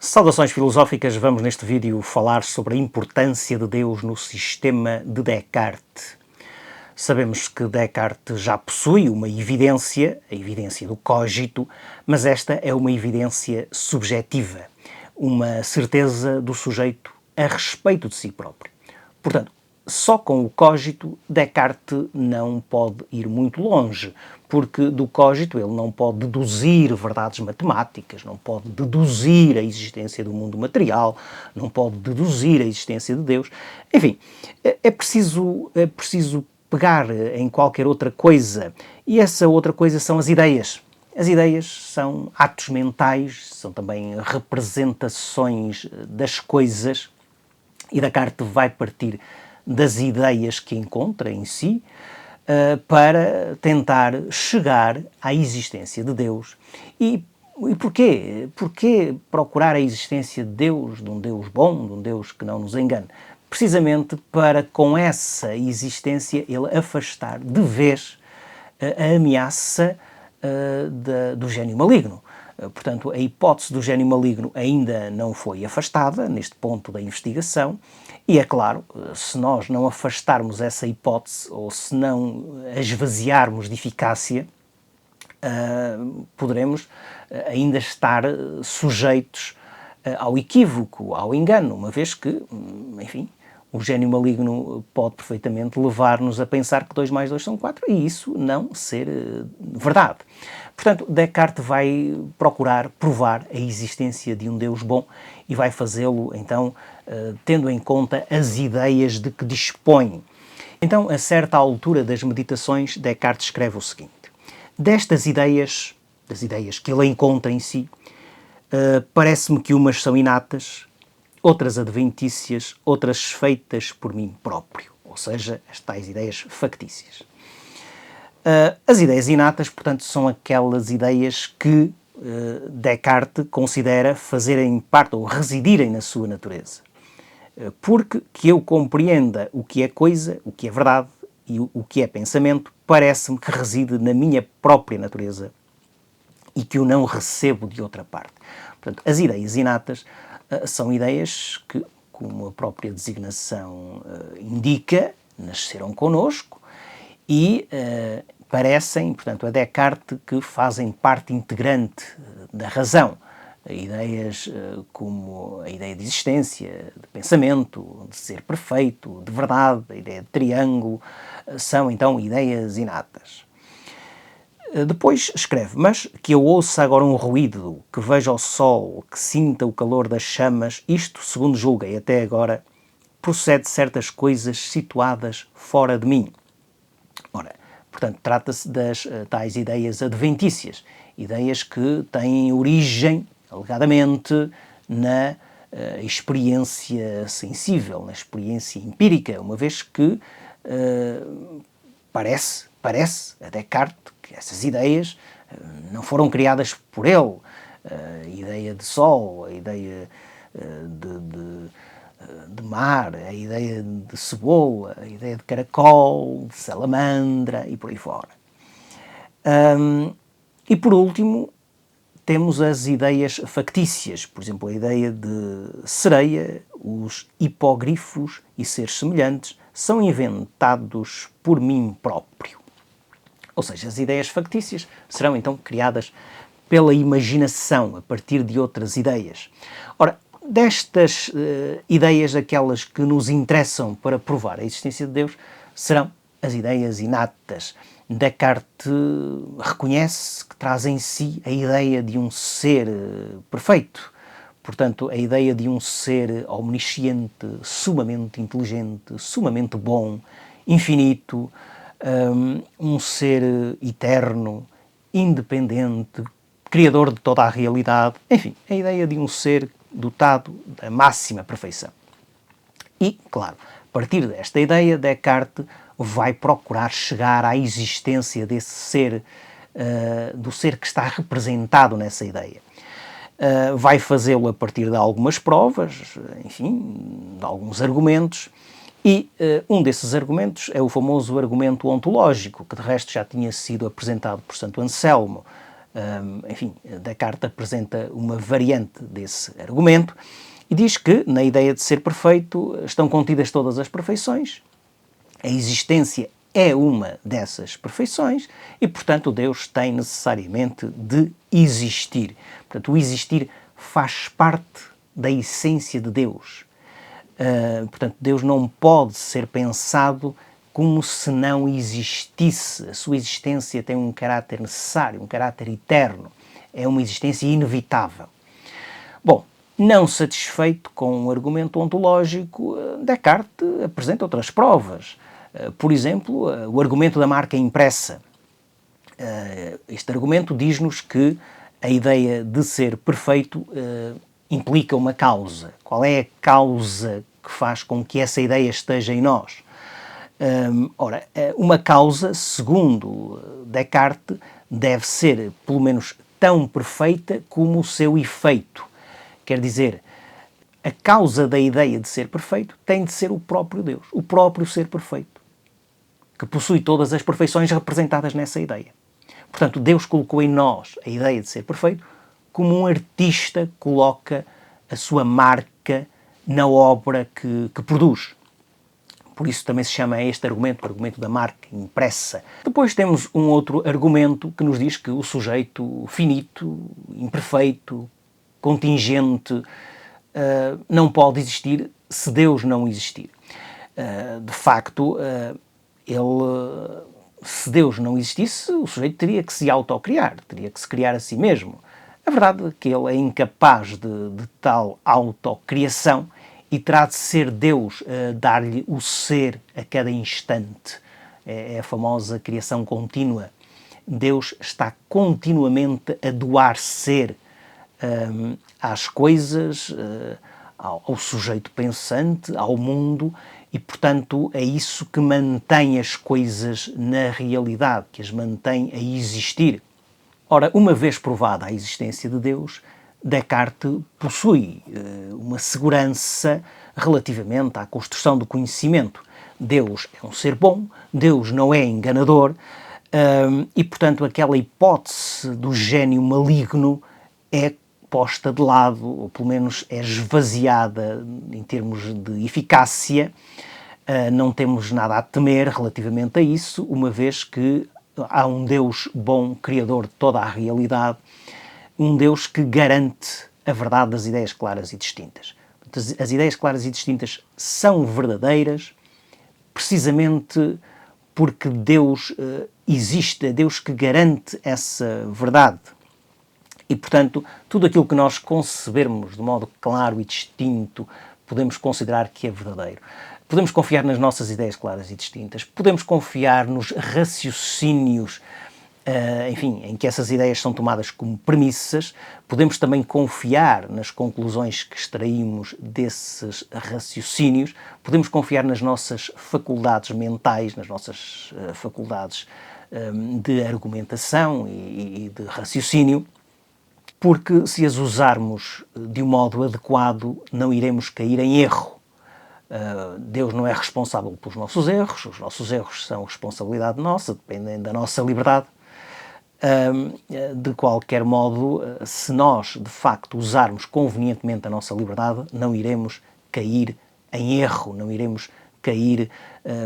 Saudações filosóficas, vamos neste vídeo falar sobre a importância de Deus no sistema de Descartes. Sabemos que Descartes já possui uma evidência, a evidência do cogito, mas esta é uma evidência subjetiva, uma certeza do sujeito a respeito de si próprio. Portanto, só com o cogito, Descartes não pode ir muito longe, porque do cogito ele não pode deduzir verdades matemáticas, não pode deduzir a existência do mundo material, não pode deduzir a existência de Deus. Enfim, é preciso pegar em qualquer outra coisa, e essa outra coisa são as ideias. As ideias são atos mentais, são também representações das coisas, e Descartes vai partir das ideias que encontra em si para tentar chegar à existência de Deus. E porquê? Porquê procurar a existência de Deus, de um Deus bom, de um Deus que não nos engane? Precisamente para, com essa existência, ele afastar de vez a ameaça do gênio maligno. Portanto, a hipótese do gênio maligno ainda não foi afastada neste ponto da investigação e, é claro, se nós não afastarmos essa hipótese ou se não a esvaziarmos de eficácia, poderemos ainda estar sujeitos ao equívoco, ao engano, uma vez que, enfim, o gênio maligno pode perfeitamente levar-nos a pensar que 2 mais 2 são 4 e isso não ser verdade. Portanto, Descartes vai procurar provar a existência de um Deus bom e vai fazê-lo, então, tendo em conta as ideias de que dispõe. Então, a certa altura das meditações, Descartes escreve o seguinte: destas ideias, das ideias que ele encontra em si, parece-me que umas são inatas, outras adventícias, outras feitas por mim próprio, ou seja, as tais ideias factícias. As ideias inatas, portanto, são aquelas ideias que Descartes considera fazerem parte ou residirem na sua natureza. Porque que eu compreenda o que é coisa, o que é verdade e o que é pensamento, parece-me que reside na minha própria natureza e que eu não recebo de outra parte. Portanto, as ideias inatas são ideias que, como a própria designação indica, nasceram connosco e parecem, portanto, a Descartes que fazem parte integrante da razão. Ideias como a ideia de existência, de pensamento, de ser perfeito, de verdade, a ideia de triângulo, são então ideias inatas. Depois escreve: mas que eu ouça agora um ruído, que veja o sol, que sinta o calor das chamas, isto, segundo julguei até agora, procede de certas coisas situadas fora de mim. Ora, portanto, trata-se das tais ideias adventícias, ideias que têm origem, alegadamente, na experiência sensível, na experiência empírica, uma vez que parece a Descartes que essas ideias não foram criadas por ele. A ideia de sol, a ideia de mar, a ideia de cebola, a ideia de caracol, de salamandra e por aí fora. E por último, temos as ideias factícias, por exemplo, a ideia de sereia, os hipogrifos e seres semelhantes são inventados por mim próprio. Ou seja, as ideias factícias serão então criadas pela imaginação, a partir de outras ideias. Ora, destas ideias, aquelas que nos interessam para provar a existência de Deus, serão as ideias inatas. Descartes reconhece que traz em si a ideia de um ser perfeito, portanto, a ideia de um ser omnisciente, sumamente inteligente, sumamente bom, infinito, um ser eterno, independente, criador de toda a realidade, enfim, a ideia de um ser dotado da máxima perfeição. E, claro, a partir desta ideia, Descartes vai procurar chegar à existência desse ser, do ser que está representado nessa ideia. Vai fazê-lo a partir de algumas provas, enfim, de alguns argumentos, e um desses argumentos é o famoso argumento ontológico, que de resto já tinha sido apresentado por Santo Anselmo Enfim, Descartes apresenta uma variante desse argumento e diz que, na ideia de ser perfeito, estão contidas todas as perfeições, a existência é uma dessas perfeições e, portanto, Deus tem necessariamente de existir. Portanto, o existir faz parte da essência de Deus. Portanto, Deus não pode ser pensado como se não existisse. A sua existência tem um caráter necessário, um caráter eterno. É uma existência inevitável. Bom, não satisfeito com o argumento ontológico, Descartes apresenta outras provas. Por exemplo, o argumento da marca impressa. Este argumento diz-nos que a ideia de ser perfeito implica uma causa. Qual é a causa que faz com que essa ideia esteja em nós? Ora, uma causa, segundo Descartes, deve ser, pelo menos, tão perfeita como o seu efeito. Quer dizer, a causa da ideia de ser perfeito tem de ser o próprio Deus, o próprio ser perfeito, que possui todas as perfeições representadas nessa ideia. Portanto, Deus colocou em nós a ideia de ser perfeito como um artista coloca a sua marca na obra que produz. Por isso também se chama este argumento, o argumento da marca impressa. Depois temos um outro argumento que nos diz que o sujeito finito, imperfeito, contingente, não pode existir se Deus não existir. De facto, se Deus não existisse, o sujeito teria que se autocriar, teria que se criar a si mesmo. A verdade é que ele é incapaz de tal autocriação e terá de ser Deus a dar-lhe o ser a cada instante. É a famosa criação contínua. Deus está continuamente a doar ser às coisas, ao sujeito pensante, ao mundo, e, portanto, é isso que mantém as coisas na realidade, que as mantém a existir. Ora, uma vez provada a existência de Deus, Descartes possui uma segurança relativamente à construção do conhecimento. Deus é um ser bom, Deus não é enganador, e, portanto, aquela hipótese do gênio maligno é posta de lado, ou pelo menos é esvaziada em termos de eficácia. Não temos nada a temer relativamente a isso, uma vez que há um Deus bom, criador de toda a realidade, um Deus que garante a verdade das ideias claras e distintas. As ideias claras e distintas são verdadeiras precisamente porque Deus existe, é Deus que garante essa verdade. E, portanto, tudo aquilo que nós concebermos de modo claro e distinto, podemos considerar que é verdadeiro. Podemos confiar nas nossas ideias claras e distintas, podemos confiar nos raciocínios, enfim, em que essas ideias são tomadas como premissas, podemos também confiar nas conclusões que extraímos desses raciocínios, podemos confiar nas nossas faculdades mentais, nas nossas faculdades de argumentação e de raciocínio, porque se as usarmos de um modo adequado, não iremos cair em erro. Deus não é responsável pelos nossos erros, os nossos erros são responsabilidade nossa, dependem da nossa liberdade. De qualquer modo, se nós de facto usarmos convenientemente a nossa liberdade, não iremos cair em erro, não iremos cair,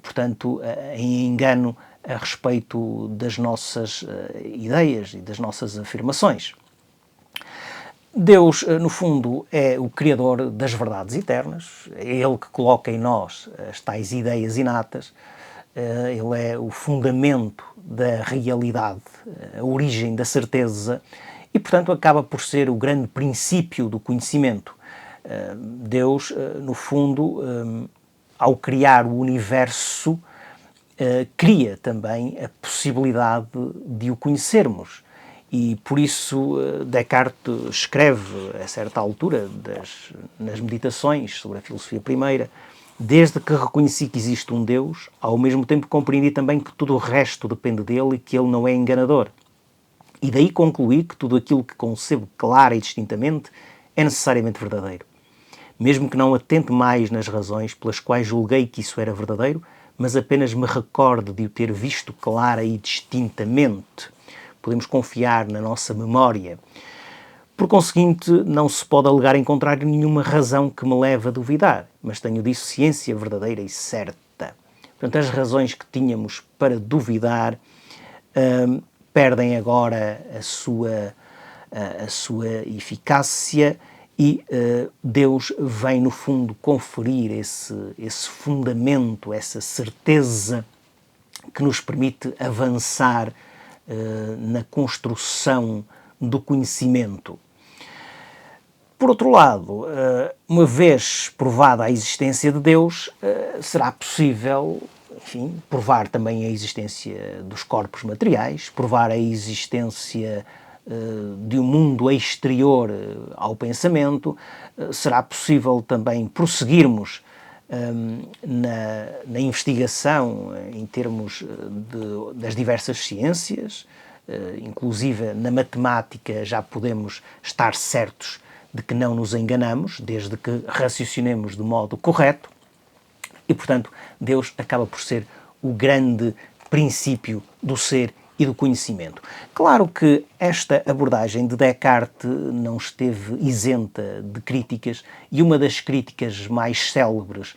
portanto, em engano a respeito das nossas ideias e das nossas afirmações. Deus, no fundo, é o criador das verdades eternas, é Ele que coloca em nós as tais ideias inatas, Ele é o fundamento da realidade, a origem da certeza e, portanto, acaba por ser o grande princípio do conhecimento. Deus, no fundo, ao criar o universo, cria também a possibilidade de o conhecermos. E por isso Descartes escreve, a certa altura, nas meditações sobre a filosofia primeira, desde que reconheci que existe um Deus, ao mesmo tempo compreendi também que tudo o resto depende dele e que ele não é enganador. E daí concluí que tudo aquilo que concebo clara e distintamente é necessariamente verdadeiro. Mesmo que não atente mais nas razões pelas quais julguei que isso era verdadeiro, mas apenas me recorde de o ter visto clara e distintamente. podemos confiar na nossa memória. Por conseguinte, não se pode alegar em contrário nenhuma razão que me leve a duvidar, mas tenho disso ciência verdadeira e certa. Portanto, as razões que tínhamos para duvidar perdem agora a sua eficácia e Deus vem, no fundo, conferir esse fundamento, essa certeza que nos permite avançar na construção do conhecimento. Por outro lado, uma vez provada a existência de Deus, será possível, enfim, provar também a existência dos corpos materiais, provar a existência de um mundo exterior ao pensamento. Será possível também prosseguirmos na investigação em termos das diversas ciências, inclusive na matemática já podemos estar certos de que não nos enganamos, desde que raciocinemos de modo correto, e, portanto, Deus acaba por ser o grande princípio do ser e do conhecimento. Claro que esta abordagem de Descartes não esteve isenta de críticas, e uma das críticas mais célebres,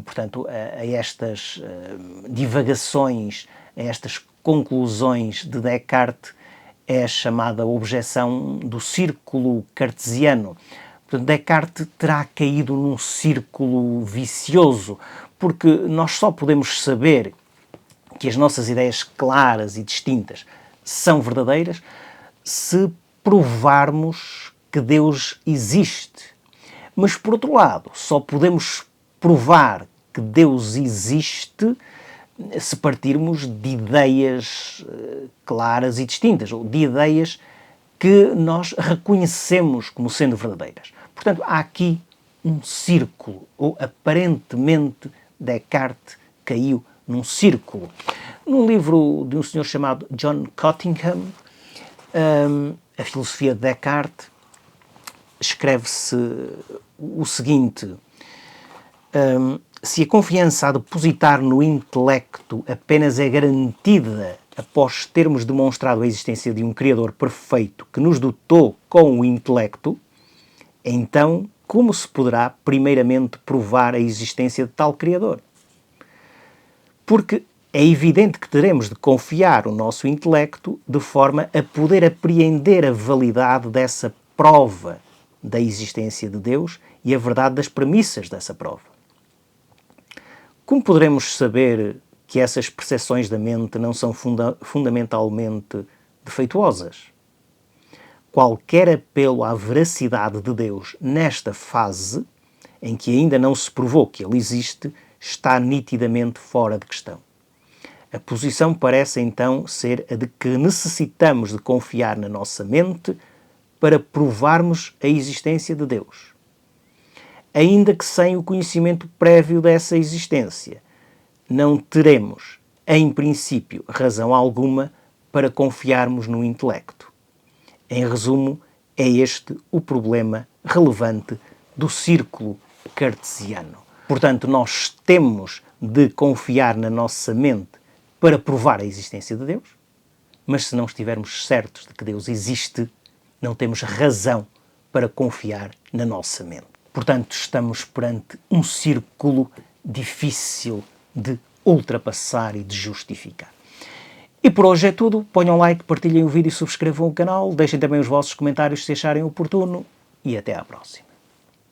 portanto, a estas divagações, a estas conclusões de Descartes, é a chamada objeção do círculo cartesiano. Portanto, Descartes terá caído num círculo vicioso, porque nós só podemos saber que as nossas ideias claras e distintas são verdadeiras se provarmos que Deus existe. Mas, por outro lado, só podemos provar que Deus existe se partirmos de ideias claras e distintas, ou de ideias que nós reconhecemos como sendo verdadeiras. Portanto, há aqui um círculo, ou aparentemente Descartes caiu num círculo. Num livro de um senhor chamado John Cottingham, A Filosofia de Descartes, escreve-se o seguinte: se a confiança a depositar no intelecto apenas é garantida após termos demonstrado a existência de um Criador perfeito que nos dotou com o intelecto, então como se poderá primeiramente provar a existência de tal Criador? Porque é evidente que teremos de confiar o nosso intelecto de forma a poder apreender a validade dessa prova da existência de Deus e a verdade das premissas dessa prova. Como poderemos saber que essas percepções da mente não são fundamentalmente defeituosas? Qualquer apelo à veracidade de Deus nesta fase, em que ainda não se provou que Ele existe, está nitidamente fora de questão. A posição parece então ser a de que necessitamos de confiar na nossa mente para provarmos a existência de Deus. Ainda que sem o conhecimento prévio dessa existência, não teremos, em princípio, razão alguma para confiarmos no intelecto. Em resumo, é este o problema relevante do círculo cartesiano. Portanto, nós temos de confiar na nossa mente para provar a existência de Deus, mas se não estivermos certos de que Deus existe, não temos razão para confiar na nossa mente. Portanto, estamos perante um círculo difícil de ultrapassar e de justificar. E por hoje é tudo. Ponham like, partilhem o vídeo e subscrevam o canal. Deixem também os vossos comentários se acharem oportuno. E até à próxima.